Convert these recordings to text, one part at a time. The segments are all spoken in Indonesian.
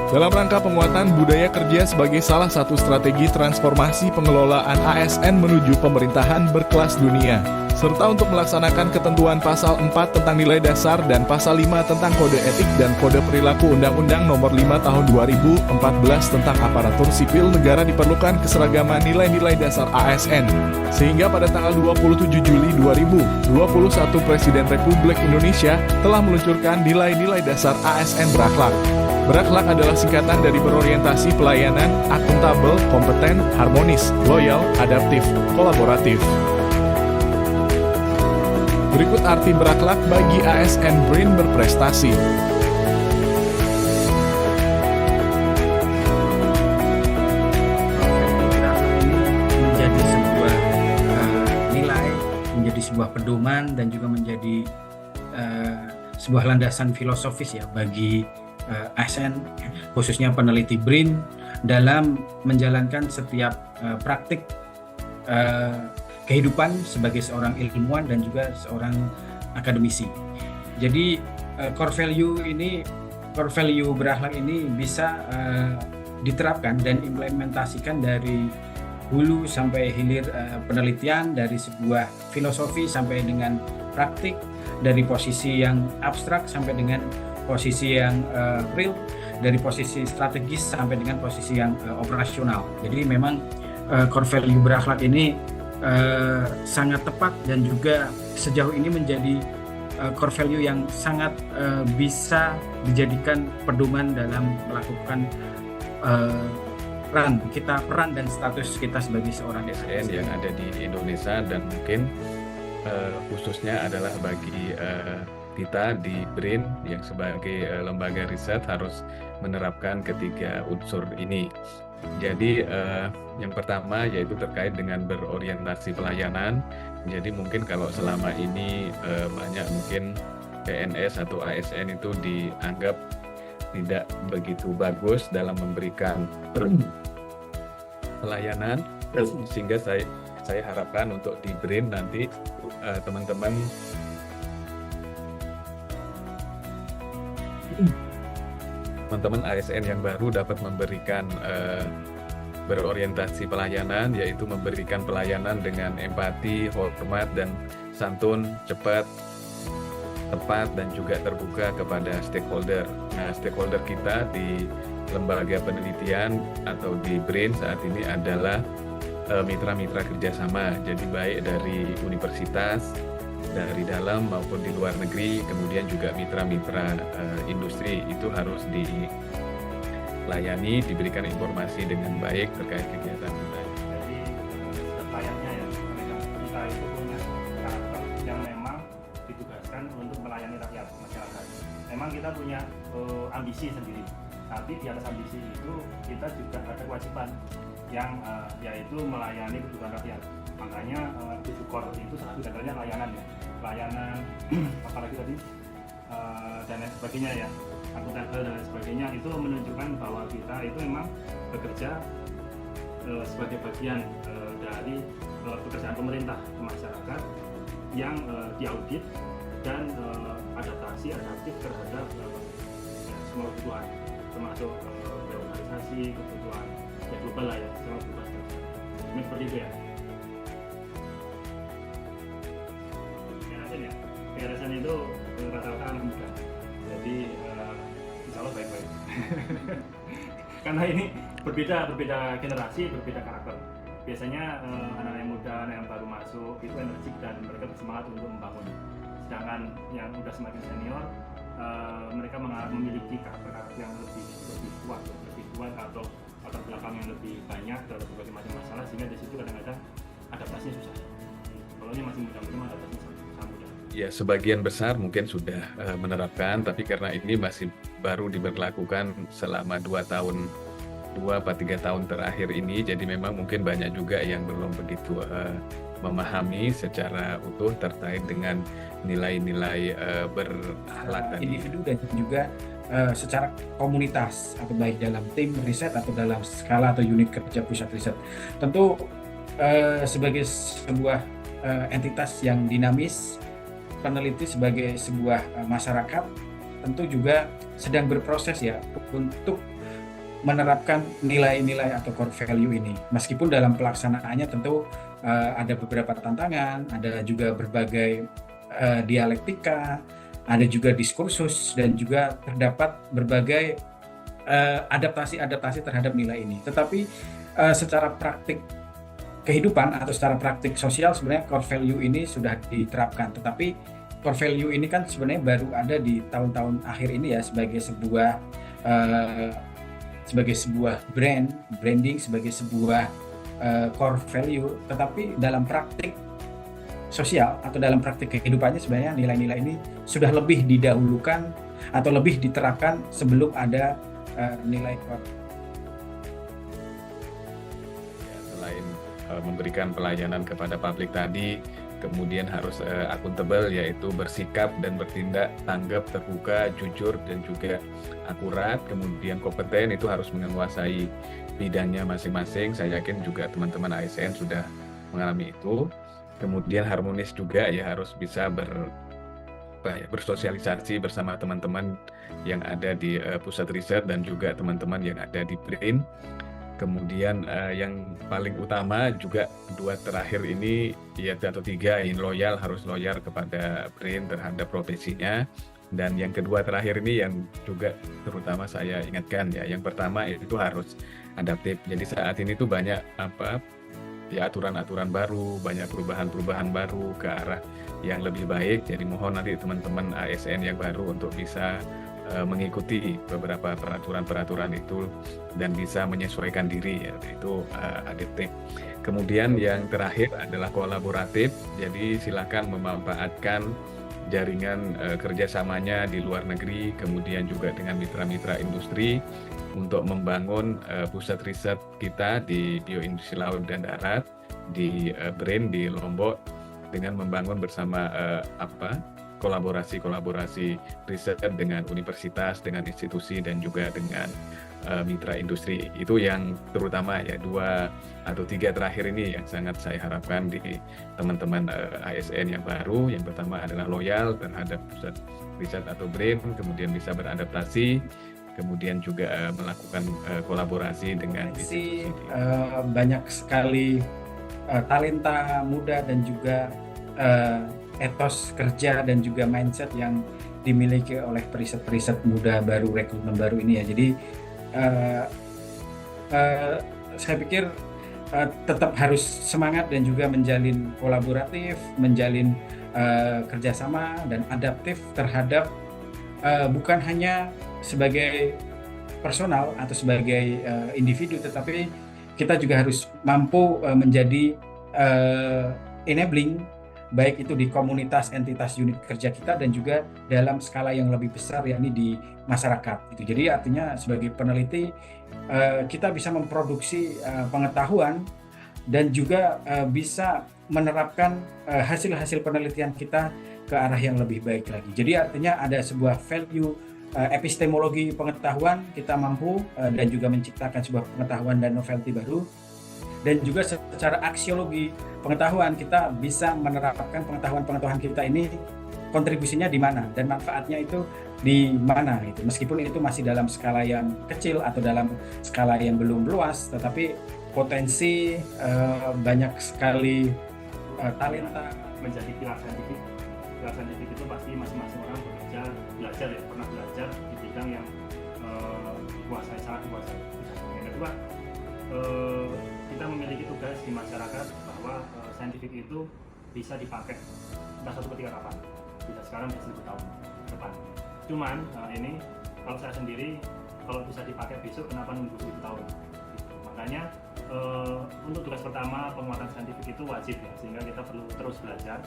Dalam rangka penguatan budaya kerja sebagai salah satu strategi transformasi pengelolaan ASN menuju pemerintahan berkelas dunia, serta untuk melaksanakan ketentuan pasal 4 tentang nilai dasar dan pasal 5 tentang kode etik dan kode perilaku Undang-Undang Nomor 5 Tahun 2014 tentang aparatur sipil negara diperlukan keseragaman nilai-nilai dasar ASN. Sehingga pada tanggal 27 Juli 2021 Presiden Republik Indonesia telah meluncurkan nilai-nilai dasar ASN berakhlak. Berakhlak adalah singkatan dari berorientasi pelayanan, akuntabel, kompeten, harmonis, loyal, adaptif, kolaboratif. Berikut arti berakhlak bagi ASN BRIN berprestasi. Menjadi sebuah nilai, menjadi sebuah pedoman dan juga menjadi sebuah landasan filosofis ya bagi ASN, khususnya peneliti BRIN dalam menjalankan setiap praktik kehidupan sebagai seorang ilmuwan dan juga seorang akademisi. Jadi core value berakhlak ini bisa diterapkan dan implementasikan dari hulu sampai hilir penelitian, dari sebuah filosofi sampai dengan praktik, dari posisi yang abstrak sampai dengan posisi yang real, dari posisi strategis sampai dengan posisi yang operasional. Jadi memang core value berakhlak ini sangat tepat dan juga sejauh ini menjadi core value yang sangat bisa dijadikan pedoman dalam melakukan peran dan status kita sebagai seorang ASN yang ada di Indonesia, dan mungkin khususnya adalah bagi kita di BRIN yang sebagai lembaga riset harus menerapkan ketiga unsur ini. Jadi yang pertama yaitu terkait dengan berorientasi pelayanan. Jadi mungkin kalau selama ini banyak mungkin PNS atau ASN itu dianggap tidak begitu bagus dalam memberikan pelayanan, sehingga saya harapkan untuk di BRIN nanti teman-teman ASN yang baru dapat memberikan berorientasi pelayanan, yaitu memberikan pelayanan dengan empati, hormat, dan santun, cepat, tepat, dan juga terbuka kepada stakeholder. Nah, stakeholder kita di lembaga penelitian atau di BRIN saat ini adalah mitra-mitra kerjasama, jadi baik dari universitas, dari dalam maupun di luar negeri, kemudian juga mitra-mitra industri itu harus dilayani, diberikan informasi dengan baik terkait kegiatan kita. Jadi layaknya ya, kita itu punya karakter yang memang ditugaskan untuk melayani rakyat masyarakat. Memang kita punya ambisi sendiri, tapi di atas ambisi itu kita juga ada kewajiban yang yaitu melayani kebutuhan rakyat. Makanya tujuh core itu salah satu contohnya layanan ya, layanan apalagi tadi dan lain sebagainya ya, akuntabel dan lain sebagainya, itu menunjukkan bahwa kita itu memang bekerja sebagai bagian dari pekerjaan pemerintah ke masyarakat yang diaudit dan adaptif terhadap semua kebutuhan, termasuk organisasi, kebutuhan ya global lah ya, semua kebutuhan ini seperti itu ya. PRSN itu rata-rata anak muda, jadi insya Allah baik-baik. Karena ini berbeda generasi, berbeda karakter. Biasanya anak yang muda, anak yang baru masuk itu energik dan mereka bersemangat untuk membangun. Sedangkan yang udah semakin senior, mereka memiliki karakter yang lebih kuat atau latar belakang yang lebih banyak dalam berbagai macam masalah, sehingga di situ kadang-kadang adaptasinya susah. Kalau ini masih muda-muda, adaptasinya sangat mudah. Ya, sebagian besar mungkin sudah menerapkan, tapi karena ini masih baru diberlakukan selama 2-3 tahun terakhir ini, jadi memang mungkin banyak juga yang belum begitu memahami secara utuh terkait dengan nilai-nilai berakhlak tadi. Individu dan juga secara komunitas, atau baik dalam tim riset atau dalam skala atau unit kerja pusat riset. Tentu sebagai sebuah entitas yang dinamis, peneliti sebagai sebuah masyarakat tentu juga sedang berproses ya untuk menerapkan nilai-nilai atau core value ini. Meskipun dalam pelaksanaannya tentu ada beberapa tantangan, ada juga berbagai dialektika, ada juga diskursus, dan juga terdapat berbagai adaptasi-adaptasi terhadap nilai ini. Tetapi secara praktik kehidupan atau secara praktik sosial sebenarnya core value ini sudah diterapkan. Tetapi core value ini kan sebenarnya baru ada di tahun-tahun akhir ini ya, sebagai sebuah branding, sebagai sebuah core value. Tetapi dalam praktik sosial atau dalam praktik kehidupannya sebenarnya nilai-nilai ini sudah lebih didahulukan atau lebih diterapkan sebelum ada nilai core. Ya, selain memberikan pelayanan kepada publik tadi, kemudian harus akuntabel, yaitu bersikap dan bertindak tanggap, terbuka, jujur, dan juga akurat. Kemudian kompeten, itu harus menguasai bidangnya masing-masing. Saya yakin juga teman-teman ASN sudah mengalami itu. Kemudian harmonis juga, ya harus bisa bersosialisasi bersama teman-teman yang ada di pusat riset dan juga teman-teman yang ada di BRIN. Kemudian yang paling utama juga dua terakhir ini, ya atau tiga, ini harus loyal kepada BRIN terhadap profesinya. Dan yang kedua terakhir ini yang juga terutama saya ingatkan ya, yang pertama itu harus adaptif. Jadi saat ini tuh banyak aturan-aturan baru, banyak perubahan-perubahan baru ke arah yang lebih baik. Jadi mohon nanti teman-teman ASN yang baru untuk bisa mengikuti beberapa peraturan-peraturan itu dan bisa menyesuaikan diri, yaitu adaptif. Kemudian yang terakhir adalah kolaboratif. Jadi silakan memanfaatkan jaringan kerjasamanya di luar negeri, kemudian juga dengan mitra-mitra industri untuk membangun pusat riset kita di bioindustri laut dan darat di BRIN di Lombok, dengan membangun bersama kolaborasi riset dengan universitas, dengan institusi, dan juga dengan mitra industri. Itu yang terutama ya, 2 atau 3 terakhir ini yang sangat saya harapkan di teman-teman ASN yang baru. Yang pertama adalah loyal terhadap pusat riset atau BRIN, kemudian bisa beradaptasi, kemudian juga melakukan kolaborasi dengan institusi. Banyak sekali talenta muda dan juga etos kerja dan juga mindset yang dimiliki oleh periset-periset muda baru, rekrutmen baru ini ya. Jadi saya pikir tetap harus semangat dan juga menjalin kolaboratif, menjalin kerjasama dan adaptif terhadap bukan hanya sebagai personal atau sebagai individu, tetapi kita juga harus mampu menjadi enabling, baik itu di komunitas, entitas, unit kerja kita, dan juga dalam skala yang lebih besar, yakni di masyarakat. Jadi artinya sebagai peneliti kita bisa memproduksi pengetahuan dan juga bisa menerapkan hasil-hasil penelitian kita ke arah yang lebih baik lagi. Jadi artinya ada sebuah value epistemologi pengetahuan, kita mampu dan juga menciptakan sebuah pengetahuan dan novelty baru. Dan juga secara aksiologi pengetahuan, kita bisa menerapkan pengetahuan kita ini kontribusinya di mana dan manfaatnya itu di mana gitu. Meskipun itu masih dalam skala yang kecil atau dalam skala yang belum luas, tetapi potensi banyak sekali talenta menjadi pilar saintifik. Pilar saintifik itu pasti masing-masing orang belajar ya, pernah belajar di bidang yang sangat dikuasai. Yang kedua, kita memiliki tugas di masyarakat bahwa saintifik itu bisa dipakai entah suatu ketika kapan, bisa sekarang, bisa 1000 tahun ke depan. Cuman ini kalau saya sendiri, kalau bisa dipakai besok, kenapa nunggu 1000 tahun? Makanya untuk tugas pertama penguatan saintifik itu wajib ya, sehingga kita perlu terus belajar.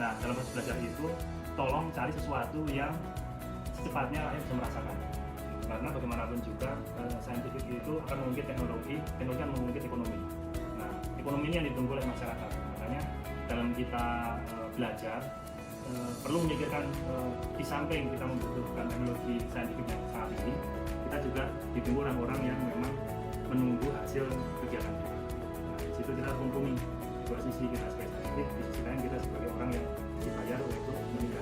Nah, dalam proses belajar itu tolong cari sesuatu yang secepatnya rakyat bisa merasakan. Karena bagaimanapun juga saintifik itu akan mengungkit teknologi akan mengungkit ekonomi. Nah, ekonomi ini yang ditunggu oleh masyarakat. Makanya dalam kita belajar perlu memikirkan di samping kita membutuhkan teknologi saintifik yang sangat tinggi, kita juga ditunggu orang-orang yang memang menunggu hasil kegiatan kita. Nah, di situ kita kumpulin dua sisi, kita sebagai saintifik, di sisi lain kita sebagai orang yang dibayar untuk meningkatkan